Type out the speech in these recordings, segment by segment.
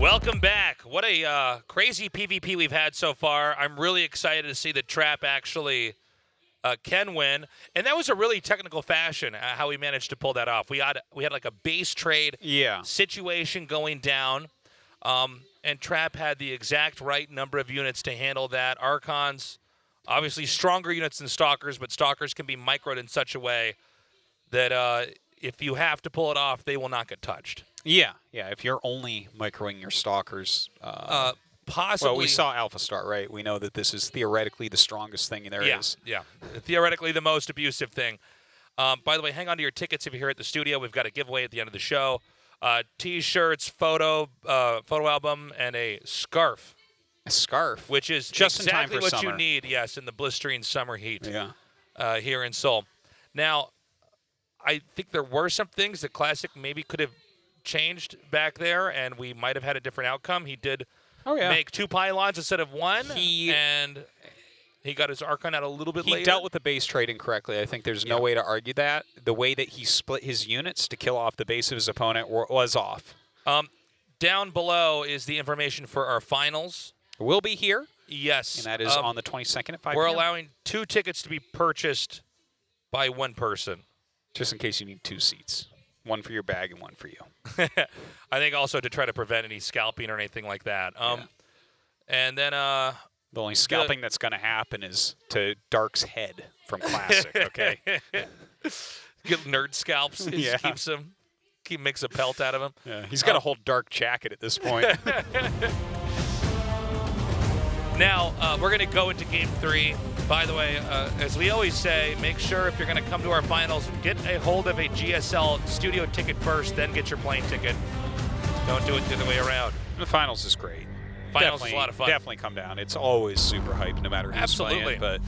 Welcome back. What a crazy PvP we've had so far. I'm really excited to see that Trap actually can win. And that was a really technical fashion, how we managed to pull that off. We had like a base trade situation going down, and Trap had the exact right number of units to handle that. Archons, obviously stronger units than Stalkers, but Stalkers can be microed in such a way that if you have to pull it off, they will not get touched. Yeah. If you're only microing your Stalkers, possibly. Well, we saw Alpha Star, right? We know that this is theoretically the strongest thing there is. Yeah, theoretically the most abusive thing. By the way, hang on to your tickets if you're here at the studio. We've got a giveaway at the end of the show. T-shirts, photo album, and a scarf. A scarf? Which is just exactly in time for what summer. You need, yes, in the blistering summer heat here in Seoul. Now, I think there were some things that Classic maybe could have changed back there, and we might have had a different outcome. He did make 2 pylons instead of 1, and he got his Archon out a little bit later. He dealt with the base trade incorrectly. I think there's no way to argue that. The way that he split his units to kill off the base of his opponent was off. Down below is the information for our finals. We'll be here. Yes. And that is on the 22nd at 5 We're p.m. allowing 2 tickets to be purchased by 1 person. Just in case you need 2 seats. 1 for your bag and 1 for you. I think also to try to prevent any scalping or anything like that. And then the only scalping that's going to happen is to Dark's head from Classic, okay? Get nerd scalps. Makes a pelt out of him. Yeah, he's got a whole Dark jacket at this point. Now, we're going to go into Game 3. By the way, as we always say, make sure if you're going to come to our finals, get a hold of a GSL studio ticket first, then get your plane ticket. Don't do it the other way around. The finals is great. Finals is a lot of fun. Definitely come down. It's always super hyped no matter who's playing. But,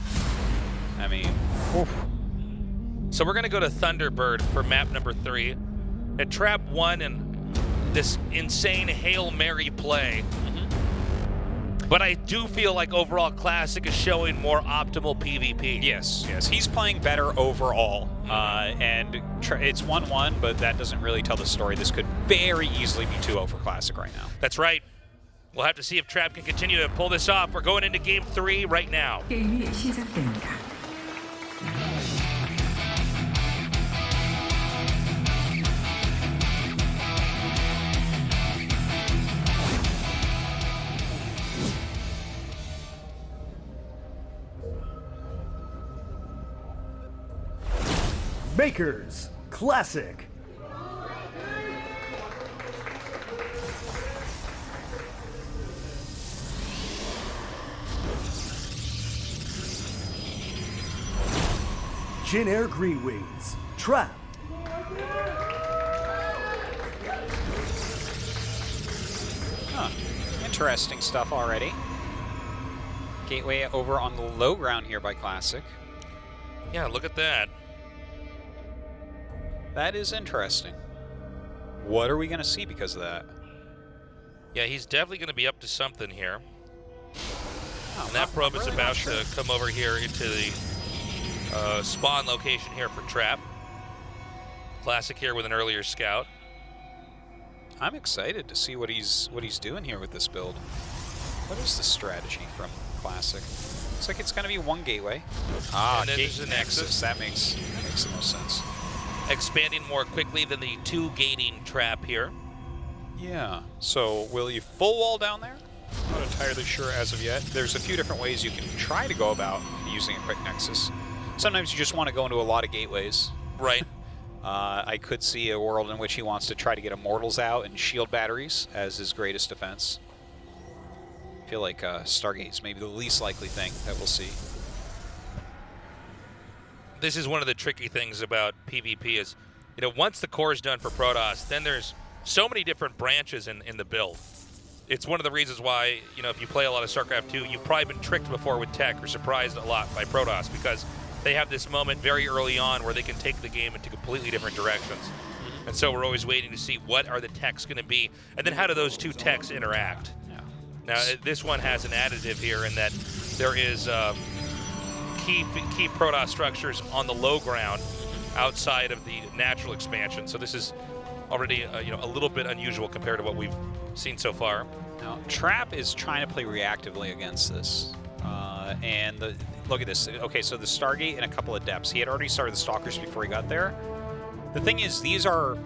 I mean, So we're going to go to Thunderbird for map number 3. And Trap 1 and this insane Hail Mary play. But I do feel like overall Classic is showing more optimal PvP. Yes. He's playing better overall. And it's 1-1, but that doesn't really tell the story. This could very easily be 2-0 for Classic right now. That's right. We'll have to see if Trap can continue to pull this off. We're going into Game 3 right now. 게임이 시작됩니다. Makers Classic. Jin Air Green Wings. Trap. Interesting stuff already. Gateway over on the low ground here by Classic. Yeah, look at that. That is interesting. What are we going to see because of that? Yeah, he's definitely going to be up to something here. And that probe is about to come over here into the spawn location here for Trap. Classic here with an earlier scout. I'm excited to see what he's doing here with this build. What is the strategy from Classic? Looks like it's going to be 1 gateway. And then there's a Nexus. That makes the most sense. Expanding more quickly than the 2 gating Trap here. Yeah. So will you full wall down there? I'm not entirely sure as of yet. There's a few different ways you can try to go about using a quick Nexus. Sometimes you just want to go into a lot of gateways. Right. I could see a world in which he wants to try to get Immortals out and shield batteries as his greatest defense. I feel like Stargate is maybe the least likely thing that we'll see. This is one of the tricky things about PvP is, once the core is done for Protoss, then there's so many different branches in the build. It's one of the reasons why, if you play a lot of StarCraft 2, you've probably been tricked before with tech or surprised a lot by Protoss because they have this moment very early on where they can take the game into completely different directions. And so we're always waiting to see what are the techs going to be, and then how do those 2 techs interact. Now, this one has an additive here in that there is key Protoss structures on the low ground outside of the natural expansion. So this is already a little bit unusual compared to what we've seen so far. Now, Trap is trying to play reactively against this. Look at this. Okay, so the Stargate and a couple of depths. He had already started the Stalkers before he got there. The thing is, these are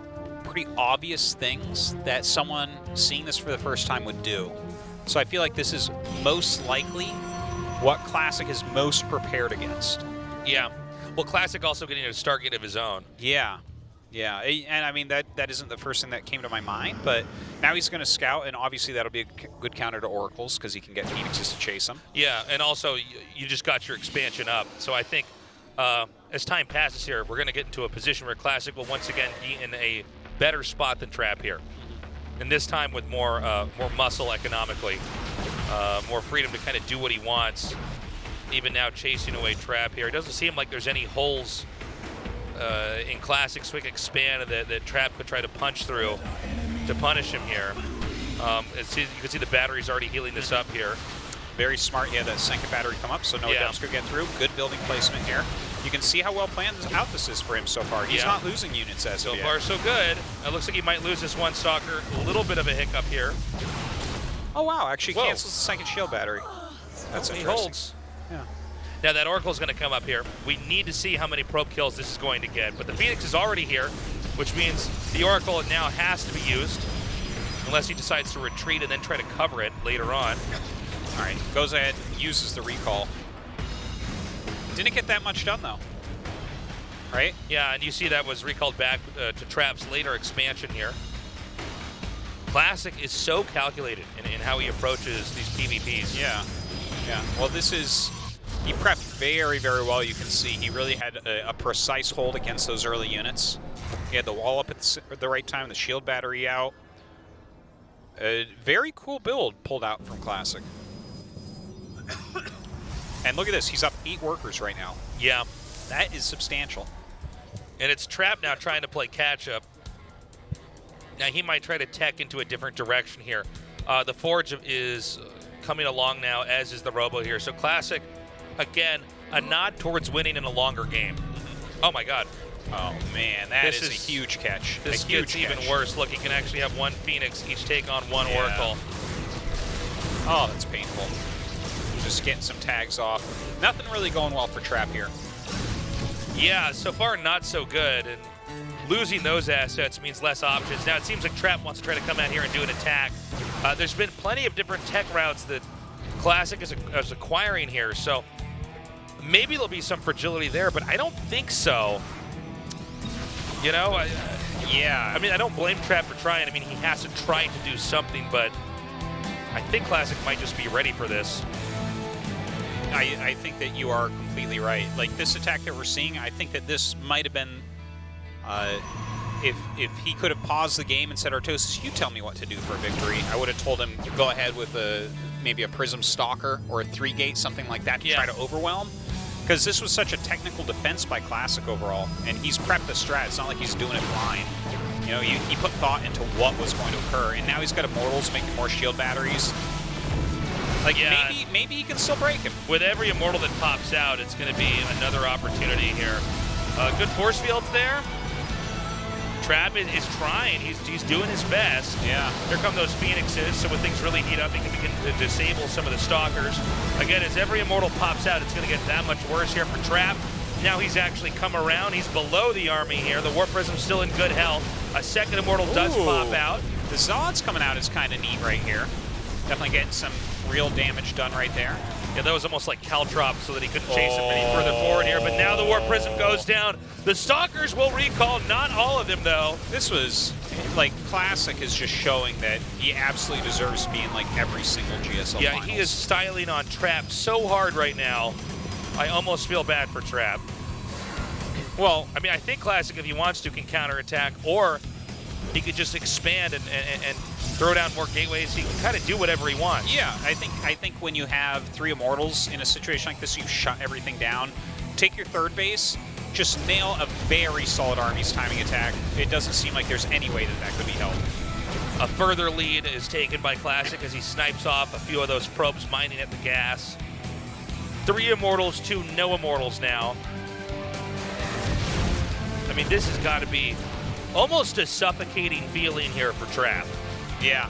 pretty obvious things that someone seeing this for the first time would do. So I feel like this is most likely what Classic is most prepared against. Yeah. Well, Classic also getting a Stargate of his own. Yeah. Yeah, and I mean, that isn't the first thing that came to my mind, but now he's going to scout, and obviously that'll be a good counter to Oracles because he can get Phoenixes to chase him. Yeah, and also you just got your expansion up. So I think as time passes here, we're going to get into a position where Classic will once again be in a better spot than Trap here. And this time with more muscle economically, more freedom to kind of do what he wants. Even now chasing away Trap here. It doesn't seem like there's any holes in Classic so we can expand that Trap could try to punch through to punish him here. You can see the battery's already healing this up here. Very smart. Yeah, that second battery come up, so no depths could get through. Good building placement here. You can see how well planned out this is for him so far. He's not losing units as of yet. So far, so good. It looks like he might lose this one Stalker. A little bit of a hiccup here. Oh, wow. Actually cancels the second shield battery. That's interesting. He holds. Yeah. Now that Oracle's going to come up here. We need to see how many probe kills this is going to get. But the Phoenix is already here, which means the Oracle now has to be used, unless he decides to retreat and then try to cover it later on. All right, goes ahead, uses the recall. Didn't get that much done, though. Right? Yeah, and you see that was recalled back to Trap's later expansion here. Classic is so calculated in how he approaches these PvPs. Yeah. Yeah. Well, this is... He prepped very, very well, you can see. He really had a precise hold against those early units. He had the wall up at the right time, the shield battery out. A very cool build pulled out from Classic. And look at this, he's up 8 workers right now. Yeah. That is substantial. And it's Trap now trying to play catch-up. Now he might try to tech into a different direction here. The Forge is coming along now, as is the Robo here. So Classic, again, a nod towards winning in a longer game. Oh my God. Oh man, this is a huge catch. This gets even worse. Look, he can actually have one Phoenix each take on one Oracle. Oh, that's painful. Just getting some tags off. Nothing really going well for Trap here. Yeah, so far not so good. And losing those assets means less options. Now it seems like Trap wants to try to come out here and do an attack. There's been plenty of different tech routes that Classic is acquiring here, so maybe there'll be some fragility there, but I don't think so. You know, yeah. I mean, I don't blame Trap for trying. I mean, he has to try to do something, but I think Classic might just be ready for this. I think that you are completely right. Like, this attack that we're seeing, I think that this might have been, if he could have paused the game and said, Artosis, you tell me what to do for a victory, I would have told him, go ahead with maybe a Prism Stalker or a 3-gate, something like that, to try to overwhelm. Because this was such a technical defense by Classic overall, and he's prepped the strat. It's not like he's doing it blind. You know, he put thought into what was going to occur, and now he's got Immortals making more shield batteries. Like, maybe he can still break him. With every Immortal that pops out, it's going to be another opportunity here. Good force fields there. Trap is trying. He's doing his best. Yeah. Here come those Phoenixes, so when things really heat up, he can begin to disable some of the Stalkers. Again, as every Immortal pops out, it's going to get that much worse here for Trap. Now he's actually come around. He's below the army here. The Warp Prism's still in good health. A second Immortal does pop out. The Zod's coming out is kind of neat right here. Definitely getting some real damage done right there. Yeah, that was almost like Caltrop so that he couldn't chase him any further forward here. But now the Warp Prism goes down. The Stalkers will recall, not all of them though. This was, like, Classic is just showing that he absolutely deserves to be in, like, every single GSL Yeah, finals. he is styling on Trap so hard right now. I almost feel bad for Trap. Well, I mean, I think Classic, if he wants to, can counterattack, or he could just expand and throw down more gateways. He can kind of do whatever he wants. Yeah, I think when you have 3 Immortals in a situation like this, you shut everything down. Take your third base, just nail a very solid Army's timing attack. It doesn't seem like there's any way that could be held. A further lead is taken by Classic as he snipes off a few of those probes mining at the gas. 3 Immortals, 2 no Immortals now. I mean, this has got to be almost a suffocating feeling here for Trap. Yeah.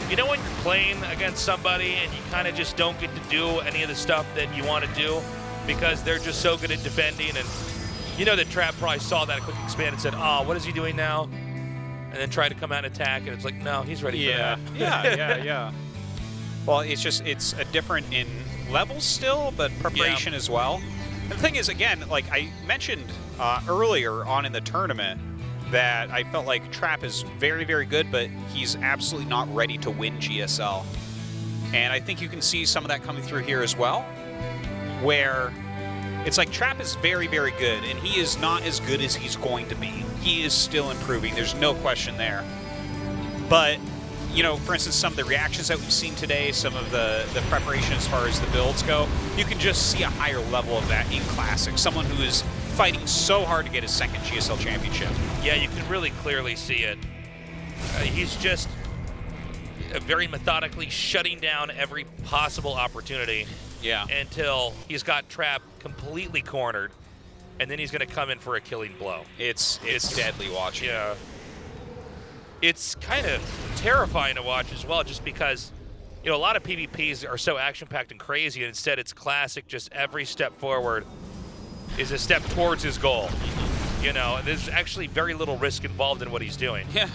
You know when you're playing against somebody and you kind of just don't get to do any of the stuff that you want to do because they're just so good at defending, and you know that Trap probably saw that quick expand and said, oh, what is he doing now? And then tried to come out and attack, and it's like, no, he's ready for that. Yeah. Well, it's a different in levels still, but preparation as well. And the thing is, again, like I mentioned earlier on in the tournament, that I felt like Trap is very, very good, but he's absolutely not ready to win GSL. And I think you can see some of that coming through here as well, where it's like Trap is very, very good, and he is not as good as he's going to be. He is still improving. There's no question there. But, you know, for instance, some of the reactions that we've seen today, some of the preparation as far as the builds go, you can just see a higher level of that in Classic. Someone who is fighting so hard to get his second GSL championship. Yeah, you can really clearly see it. He's just very methodically shutting down every possible opportunity until he's got Trap completely cornered, and then he's going to come in for a killing blow. It's deadly watching. Yeah. It's kind of terrifying to watch as well, just because, you know, a lot of PvPs are so action-packed and crazy, and instead it's Classic, just every step forward is a step towards his goal. You know, there's actually very little risk involved in what he's doing. Yeah.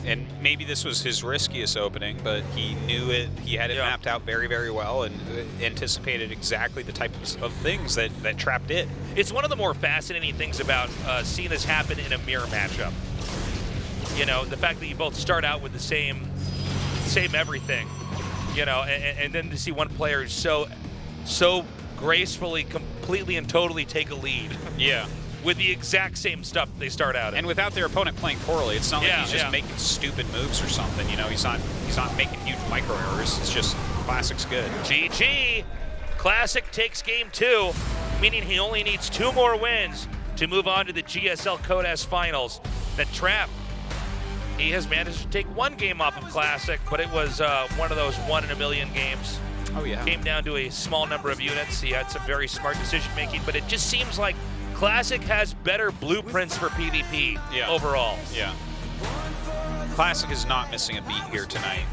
And maybe this was his riskiest opening, but he knew it. He had it mapped out very, very well and anticipated exactly the types of things that Trap did. It's one of the more fascinating things about seeing this happen in a mirror matchup. You know, the fact that you both start out with the same everything, you know, and then to see one player so gracefully, completely and totally take a lead. Yeah. With the exact same stuff they start out in. And without their opponent playing poorly. It's not like he's just making stupid moves or something, you know, he's not making huge micro errors. It's just Classic's good. GG. Classic takes game 2, meaning he only needs 2 more wins to move on to the GSL Codas Finals. The Trap, he has managed to take 1 game off of Classic, but it was one of those 1 in a million games. Oh, yeah. Came down to a small number of units. He had some very smart decision-making, but it just seems like Classic has better blueprints for PvP overall. Yeah. Classic is not missing a beat here tonight,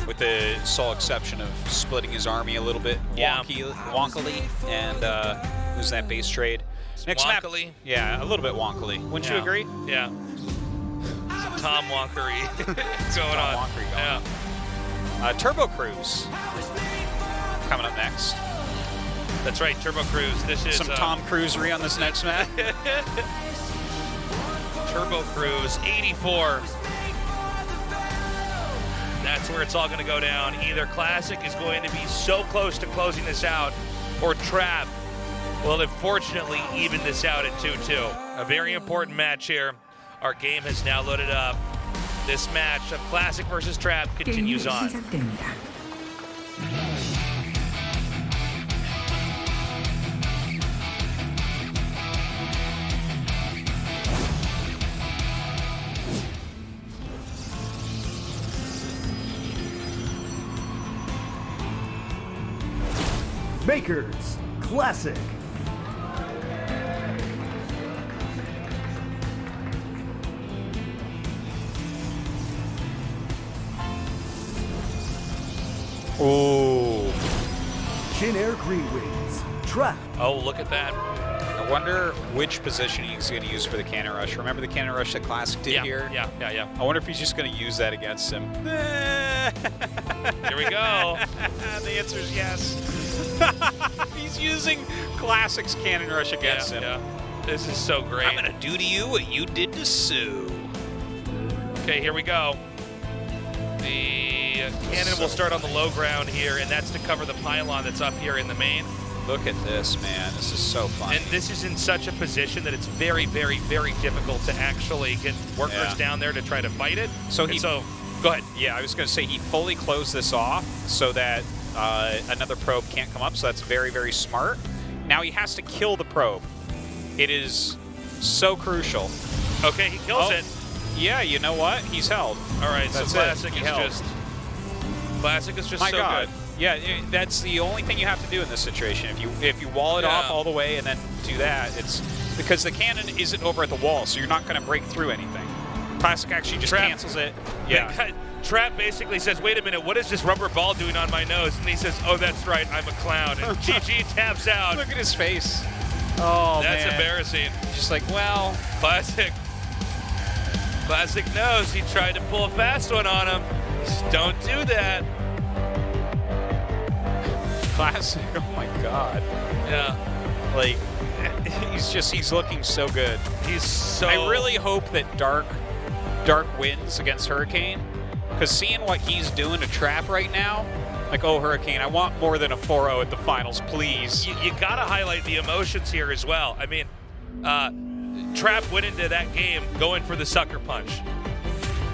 with the sole exception of splitting his army a little bit wonkily, and who's that base trade? Next map, yeah, a little bit wonkily. Wouldn't you agree? Yeah. Some Tom Wonkery going on. Yeah. Turbo Cruise coming up next. That's right, Turbo Cruise. This is some Tom Cruisery on this next map. Turbo Cruise 84. That's where it's all going to go down. Either Classic is going to be so close to closing this out, or Trap will unfortunately even this out at 2-2. A very important match here. Our game has now loaded up. This match of Classic versus Trap continues on. Makers Classic. Ooh. Chin Air Green Wings Trap. Oh, look at that. I wonder which position he's going to use for the cannon rush. Remember the cannon rush that Classic did here? Yeah. I wonder if he's just going to use that against him. Here we go. The answer is yes. He's using Classic's cannon rush against him. Yeah. This is so great. I'm going to do to you what you did to Sue. Okay, here we go. The cannon will start on the low ground here, and that's to cover the pylon that's up here in the main. Look at this, man. This is so fun. And this is in such a position that it's very, very, very difficult to actually get workers down there to try to fight it. So go ahead. Yeah, I was going to say he fully closed this off so that another probe can't come up, so that's very, very smart. Now he has to kill the probe. It is so crucial. Okay, he kills it. Yeah, you know what? He's held. All right, that's so Classic is just so good. Yeah, that's the only thing you have to do in this situation. If you wall it off all the way and then do that, it's because the cannon isn't over at the wall, so you're not going to break through anything. Classic actually just Trap. cancels it. Yeah. Trap basically says, wait a minute, what is this rubber ball doing on my nose? And he says, oh, that's right, I'm a clown. And GG taps out. Look at his face. Oh, That's man. embarrassing. Just like, well. Classic knows he tried to pull a fast one on him. Just don't do that. Classic. Oh, my God. Yeah. Like, he's looking so good. He's so... I really hope that Dark wins against Hurricane, because seeing what he's doing to Trap right now, like, oh, Hurricane, I want more than a 4-0 at the finals, please. You got to highlight the emotions here as well. I mean, Trap went into that game going for the sucker punch.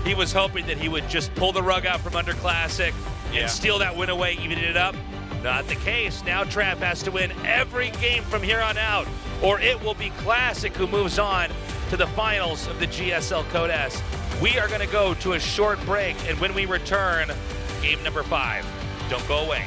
He was hoping that he would just pull the rug out from under Classic and steal that win away, even it up. Not the case. Now Trap has to win every game from here on out, or it will be Classic who moves on to the finals of the GSL Code S. We are going to go to a short break, and when we return, game number 5. Don't go away.